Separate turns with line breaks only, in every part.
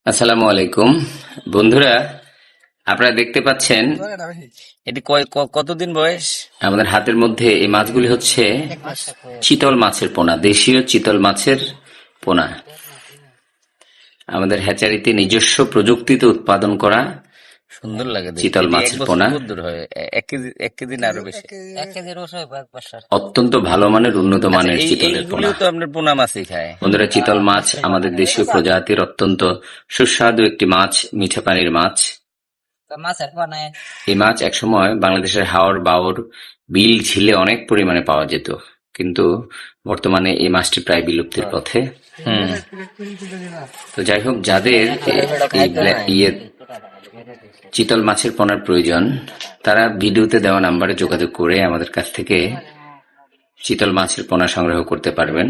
আসসালামু আলাইকুম বন্ধুরা, আপনারা দেখতে পাচ্ছেন
এটি কতদিন বয়স?
আমাদের হাতের মধ্যে এই মাছগুলি হচ্ছে চিতল মাছের পোনা, দেশীয় চিতল মাছের পোনা। আমাদের হ্যাচারিতে নিজস্ব প্রযুক্তিতে উৎপাদন করা
সুন্দর লাগে দেখতে।
চিতল
এটি
মাছের
এক বছর
পোনা
কদ্দুর হয়? 1 কেজি না আরো বেশি?
1 কেজির ওষুধ বাসার।
অত্যন্ত ভালো মানের, উন্নত
আচ্ছা,
মানের চিতলের পোনা।
এইগুলিও তো আপনার পোনা মাছই খায়।
বন্ধুরা, চিতল মাছ আমাদের দেশীয় প্রজাতির অত্যন্ত সুস্বাদু একটি মাছ, মিঠা পানির মাছ।
তো মাছের বানায়
এই মাছ একসময় বাংলাদেশের হাওর, বাওর, বিল, ঝিলে অনেক পরিমাণে পাওয়া যেত, কিন্তু বর্তমানে এই মাছটি প্রায় বিলুপ্তির পথে। তো যাই হোক, যাদের চিতল মাছের পোনার প্রয়োজন, তারা ভিডিওতে দেওয়া নাম্বারে যোগাযোগ করে আমাদের কাছ থেকে চিতল মাছের পোনা সংগ্রহ করতে পারবেন।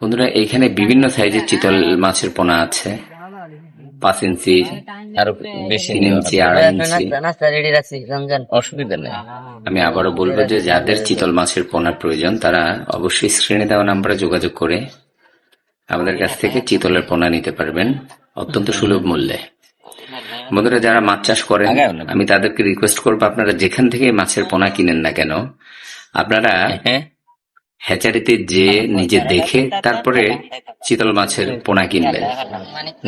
বন্ধুরা, এইখানে বিভিন্ন সাইজের চিতল মাছের পোনা আছে, 5 ইঞ্চি,
আরো বেশি
3 ইঞ্চি, 2.5 ইঞ্চি।
নাস্তা রেডি রাখছি রমজান।
অসুবিধা নেই।
আমি আবারও বলবো যে যাদের চিতল মাছের পোনার প্রয়োজন, তারা অবশ্যই স্ক্রিনে দেওয়া নাম্বারে যোগাযোগ করে আমাদের কাছ থেকে চিতলের পোনা নিতে পারবেন অত্যন্ত সুলভ মূল্যে। বন্ধুরা, যারা মাছ চাষ করেন, আমি তাদেরকে রিকোয়েস্ট করবো, আপনারা যেখান থেকে মাছের পোনা কিনেন না কেন, আপনারা হ্যাচারিতে যে নিজে দেখে তারপরে চিতল মাছের পোনা কিনবেন।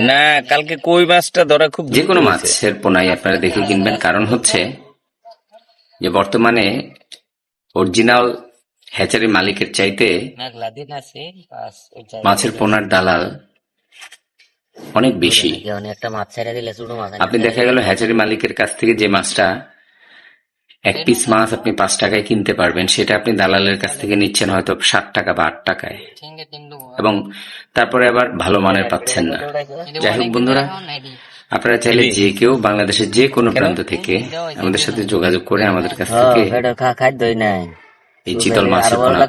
না, কালকে কই মাছটা ধরা খুব
যে কোনো মাছের পোনাই আপনারা দেখে কিনবেন, কারণ হচ্ছে যে বর্তমানে অরিজিনাল হ্যাচারি মালিকের চাইতে
মেঘলা দিন আছে
মাছের পোনার দালাল অনেক বেশি।
একটা মাছ ছেড়ে দিলে ছোট মাছ
আপনি দেখা গেল হ্যাচারি মালিকের কাছ থেকে যে মাছটা 1 পিস মাছ আপনি 5 টাকায় কিনতে পারবেন, সেটা আপনি দালালের কাছ থেকে নিচ্ছেন হয়তো 7 টাকা বা 8 টাকায়, এবং তারপরে আবার ভালো মানের পাচ্ছেন না। যাই হোক বন্ধুরা, আপনারা চাইলে যে কেউ বাংলাদেশের যে কোনো প্রান্ত থেকে আমাদের সাথে যোগাযোগ করে আমাদের কাছ থেকে
খাদ্যই নাই
এই চিতল মাছের পোনা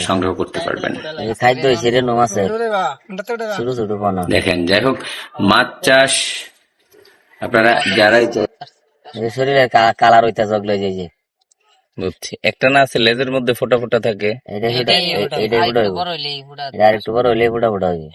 সংগ্রহ করতে পারবেন।
খাদ্য হিসেবে নো মাছের ছোট ছোট পোনা
দেখেন, যাই হোক, মাছ চাষ আপনারা যারাই
শরীরের কালার হইতে জগলে যাই যে
বুঝছি। একটা না আছে লেজের মধ্যে ফোটা ফোটা থাকে,
এটা একটু বড় হইলে ফুটা ফুটা হইবে।